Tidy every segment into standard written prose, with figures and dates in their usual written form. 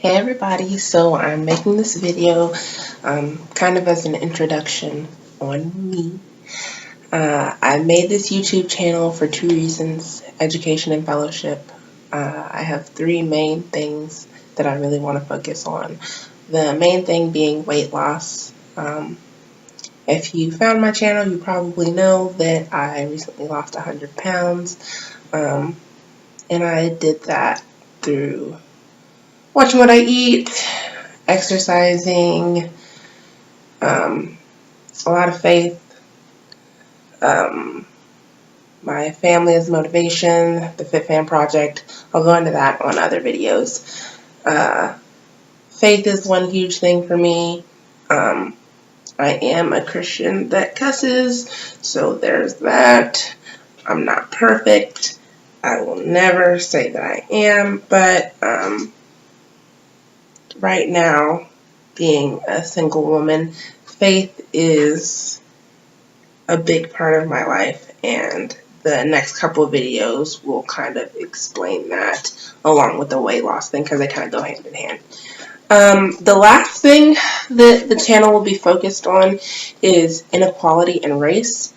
Hey everybody, so I'm making this video kind of as an introduction on me. I made this YouTube channel for two reasons: education and fellowship. I have three main things that I really want to focus on. The main thing being weight loss. If you found my channel, you probably know that I recently lost 100 pounds, and I did that through watching what I eat, exercising, a lot of faith, my family is motivation, the Fit Fam Project. I'll go into that on other videos. Faith is one huge thing for me. I am a Christian that cusses, so there's that. I'm not perfect. I will never say that I am, but right now, being a single woman, faith is a big part of my life, and the next couple of videos will kind of explain that along with the weight loss thing, because they kind of go hand in hand. The last thing that the channel will be focused on is inequality and race.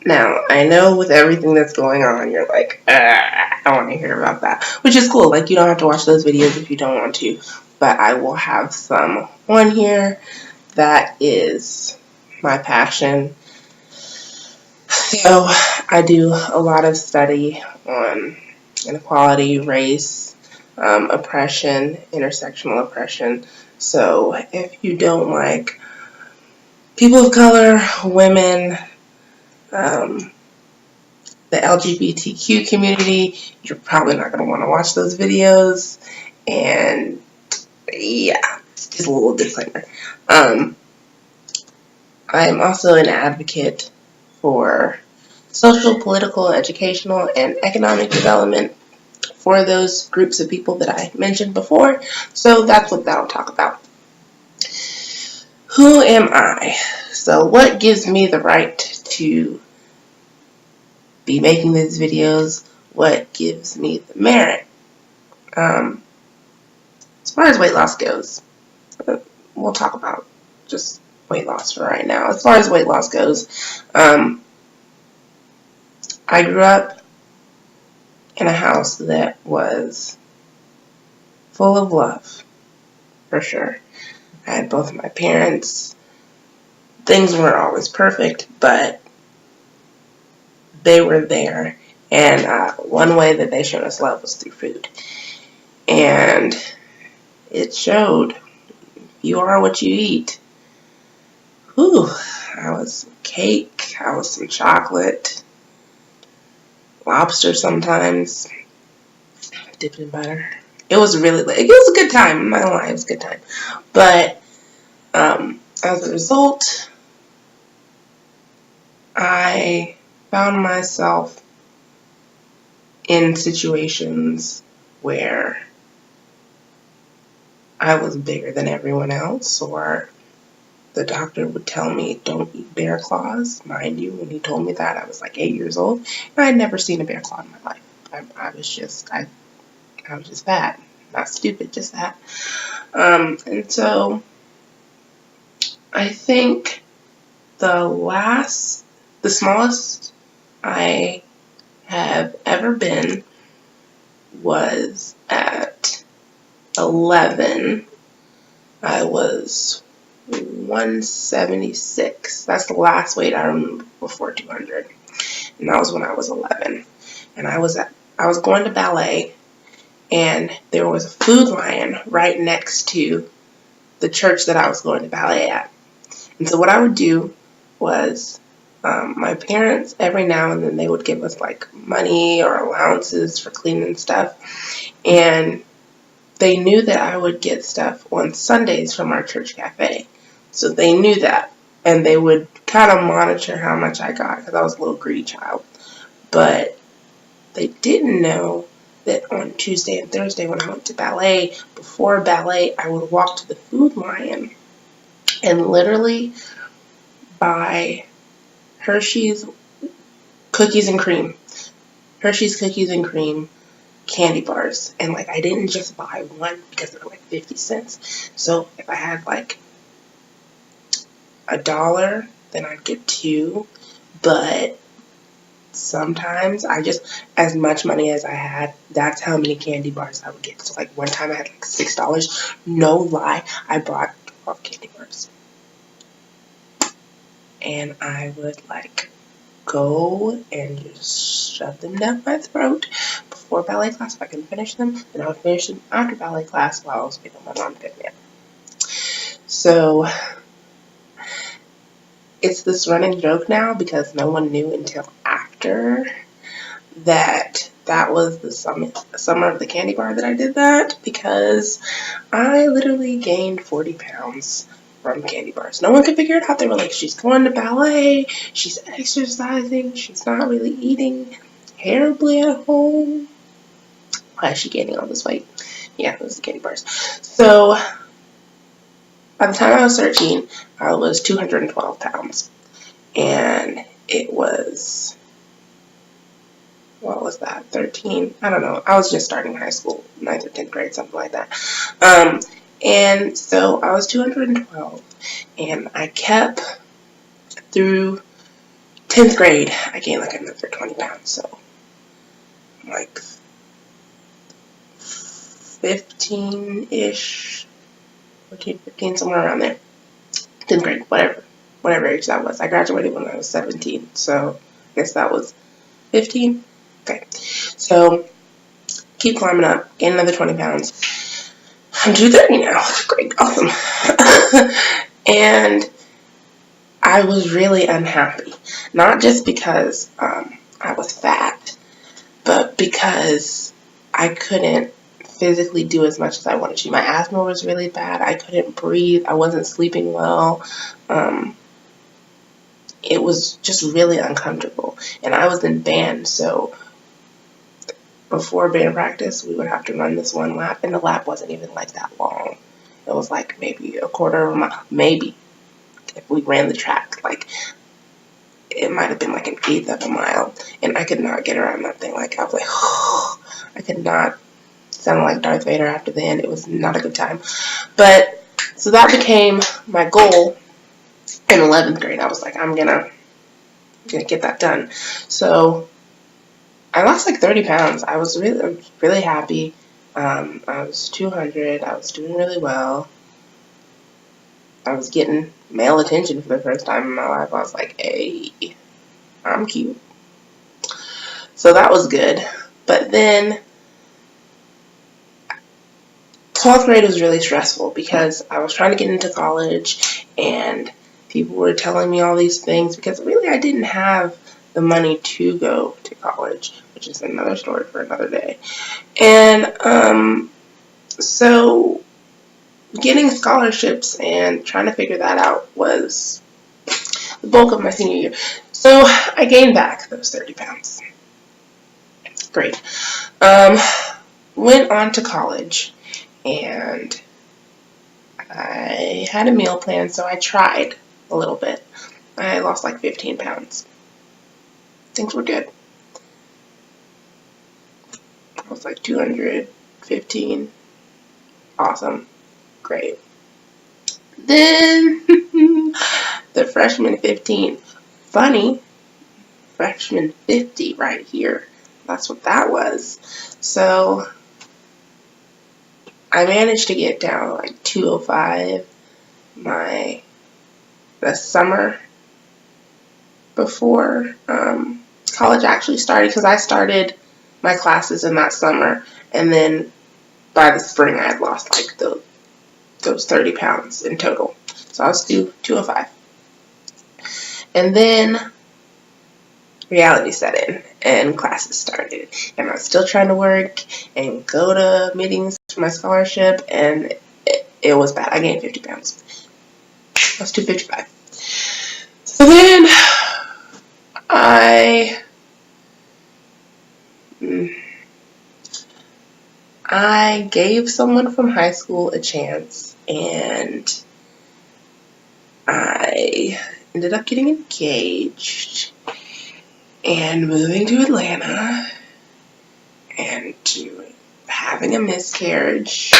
Now, I know with everything that's going on, you're like, I don't want to hear about that, which is cool. Like, you don't have to watch those videos if you don't want to, but I will have some on here. That is my passion. So I do a lot of study on inequality, race, oppression, intersectional oppression. So if you don't like people of color, women, the LGBTQ community, you're probably not going to want to watch those videos. And yeah, just a little disclaimer. I am also an advocate for social, political, educational, and economic development for those groups of people that I mentioned before. So that's what that'll talk about. Who am I? So what gives me the right to be making these videos? What gives me the merit? As far as weight loss goes, we'll talk about just weight loss for right now. As far as weight loss goes, I grew up in a house that was full of love, for sure. I had both of my parents. Things weren't always perfect, but they were there. And one way that they showed us love was through food. And it showed. You are what you eat. Whew. I was some cake. I was some chocolate. Lobster sometimes. Dipped in butter. It was really, it was a good time. I'm not gonna lie, it was a good time. But as a result, I found myself in situations where I was bigger than everyone else, or the doctor would tell me, don't eat bear claws. Mind you, when he told me that, I was like 8 years old, and I had never seen a bear claw in my life. I was just fat. Not stupid, just fat. And so I think the smallest I have ever been was at 11. I was 176. That's the last weight I remember before 200. And that was when I was 11. And I was going to ballet, and there was a Food Lion right next to the church that I was going to ballet at. And so what I would do was, my parents, every now and then, they would give us like money or allowances for cleaning stuff. And they knew that I would get stuff on Sundays from our church cafe. So they knew that. And they would kind of monitor how much I got, because I was a little greedy child. But they didn't know that on Tuesday and Thursday when I went to ballet, before ballet, I would walk to the Food Lion and literally buy Hershey's cookies and cream. Hershey's cookies and cream, candy bars, and like I didn't just buy one because they were like 50 cents. So if I had like $1, then I'd get two. But sometimes I just, as much money as I had, that's how many candy bars I would get. So like one time I had like $6. No lie, I bought 12 candy bars. And I would like go and just shove them down my throat before ballet class if I can finish them. Then I would finish them after ballet class while I was waiting on my mom to pick me up. So it's this running joke now because no one knew until after that was the summer of the candy bar that I did that, because I literally gained 40 pounds from candy bars. No one could figure it out. They were like, she's going to ballet, she's exercising, she's not really eating terribly at home. Why is she gaining all this weight? Yeah, it was the candy bars. So by the time I was 13, I was 212 pounds. And it was, what was that, 13? I don't know. I was just starting high school, 9th or 10th grade, something like that. And so I was 212, and I kept through 10th grade, I gained like another 20 pounds, so like 15-ish, 14, 15, somewhere around there. 10th grade, whatever age that was. I graduated when I was 17, so I guess that was 15. Okay, so keep climbing up, gain another 20 pounds. I'm 230 now. Great, awesome. And I was really unhappy. Not just because I was fat, but because I couldn't physically do as much as I wanted to. My asthma was really bad. I couldn't breathe. I wasn't sleeping well. It was just really uncomfortable. And I was in band, so before band practice, we would have to run this one lap, and the lap wasn't even like that long. It was like maybe a quarter of a mile, maybe, if we ran the track. Like, it might have been like an eighth of a mile, and I could not get around that thing. Like, I was like, I could not sound like Darth Vader after the end. It was not a good time. But, so that became my goal in 11th grade. I was like, I'm gonna get that done. So I lost like 30 pounds. I was really happy. I was 200. I was doing really well. I was getting male attention for the first time in my life. I was like, hey, I'm cute. So that was good. But then 12th grade was really stressful because I was trying to get into college, and people were telling me all these things because really I didn't have the money to go to college, which is another story for another day. And so getting scholarships and trying to figure that out was the bulk of my senior year. So I gained back those 30 pounds. Great. Went on to college, and I had a meal plan, so I tried a little bit. I lost like 15 pounds. Things were good. I was like 215. Awesome. Great. Then the freshman 15. Funny. Freshman 50 right here. That's what that was. So I managed to get down like 205 the summer before college actually started, because I started my classes in that summer, and then by the spring I had lost like those 30 pounds in total. So I was 205. And then reality set in, and classes started, and I was still trying to work and go to meetings for my scholarship, and it was bad. I gained 50 pounds. I was 255. So then I gave someone from high school a chance, and I ended up getting engaged and moving to Atlanta and doing having a miscarriage,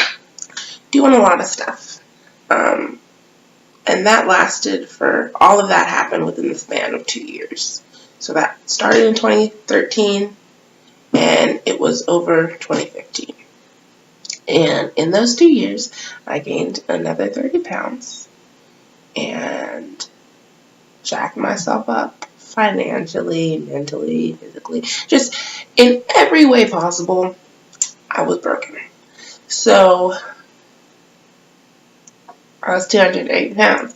doing a lot of stuff. And that lasted for, all of that happened within the span of 2 years. So that started in 2013 and it was over 2015. And in those 2 years, I gained another 30 pounds and jacked myself up financially, mentally, physically, just in every way possible. I was broken. So I was 280 pounds.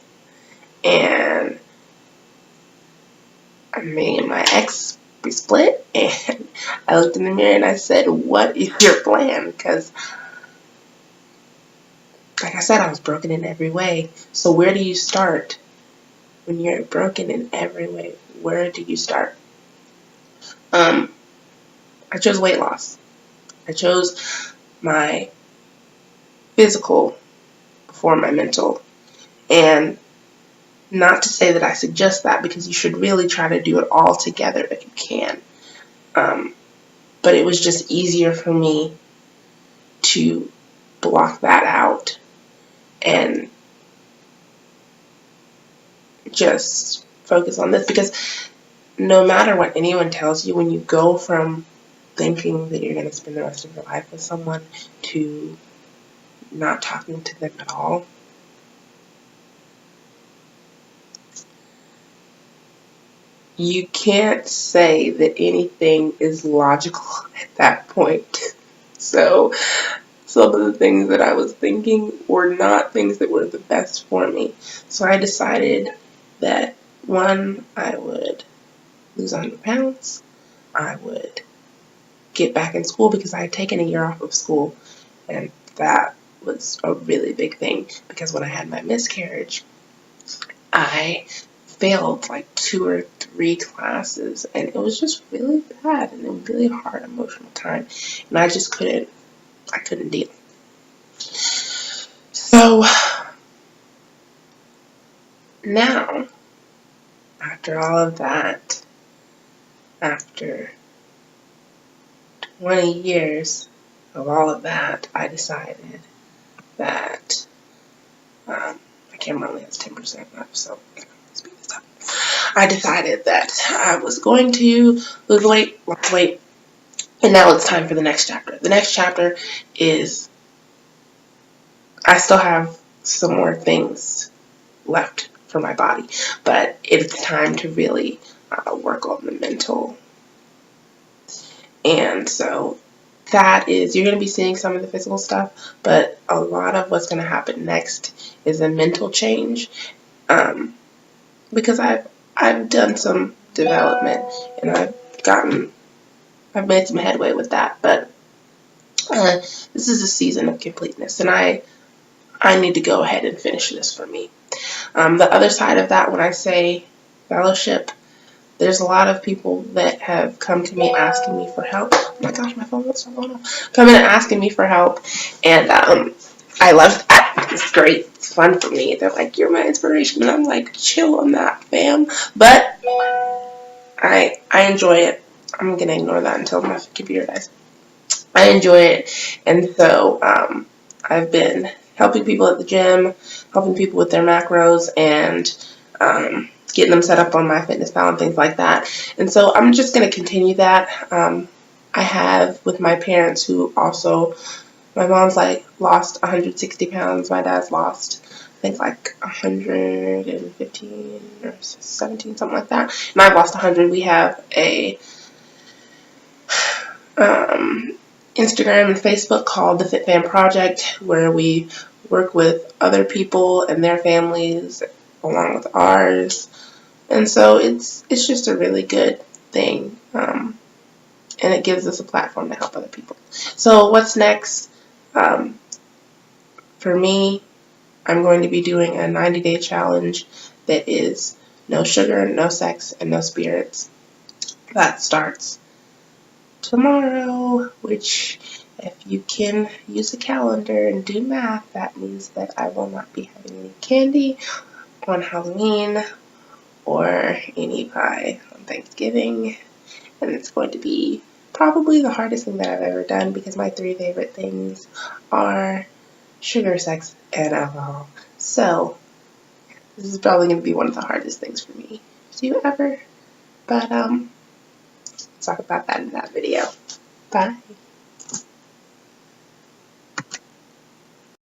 And me and my ex, we split. And I looked in the mirror and I said, what is your plan? Because, like I said, I was broken in every way. So where do you start when you're broken in every way? Where do you start? I chose weight loss. I chose my physical before my mental. And not to say that I suggest that, because you should really try to do it all together if you can. But it was just easier for me to block that out and just focus on this, because no matter what anyone tells you, when you go from thinking that you're going to spend the rest of your life with someone to not talking to them at all, you can't say that anything is logical at that point. So some of the things that I was thinking were not things that were the best for me. So I decided that, one, I would lose 100 pounds. I would get back in school, because I had taken a year off of school, and that was a really big thing, because when I had my miscarriage, I failed like 2 or 3 classes, and it was just really bad and a really hard emotional time, and I just couldn't deal. So now, after all of that, after 20 years of all of that, I decided that my camera only has 10% left, so speed this up. I decided that I was going to lose weight, and now it's time for the next chapter. The next chapter is, I still have some more things left for my body, but it's time to really work on the mental. And so that is, you're going to be seeing some of the physical stuff, but a lot of what's going to happen next is a mental change, because I've done some development and I've made some headway with that, but this is a season of completeness, and I need to go ahead and finish this for me. The other side of that, when I say fellowship, there's a lot of people that have come to me asking me for help. Oh my gosh, my phone won't stop going off. Coming and asking me for help, and I love that. It's great. It's fun for me. They're like, you're my inspiration, and I'm like, chill on that, fam. But I enjoy it. I'm gonna ignore that until my computer dies. I enjoy it, and so I've been helping people at the gym, helping people with their macros, and getting them set up on MyFitnessPal and things like that. And so I'm just going to continue that. I have with my parents, who also, my mom's like lost 160 pounds. My dad's lost, I think, like 115 or 17, something like that. And I've lost 100. We have a Instagram and Facebook called the Fit Fam Project, where we work with other people and their families along with ours. And so it's just a really good thing, and it gives us a platform to help other people. So what's next? For me, I'm going to be doing a 90-day challenge that is no sugar, no sex, and no spirits. That starts tomorrow, which, if you can use a calendar and do math, that means that I will not be having any candy on Halloween or any pie on Thanksgiving, and it's going to be probably the hardest thing that I've ever done because my 3 favorite things are sugar, sex, and alcohol. So this is probably going to be one of the hardest things for me to do ever. But let's talk about that in that video. Bye.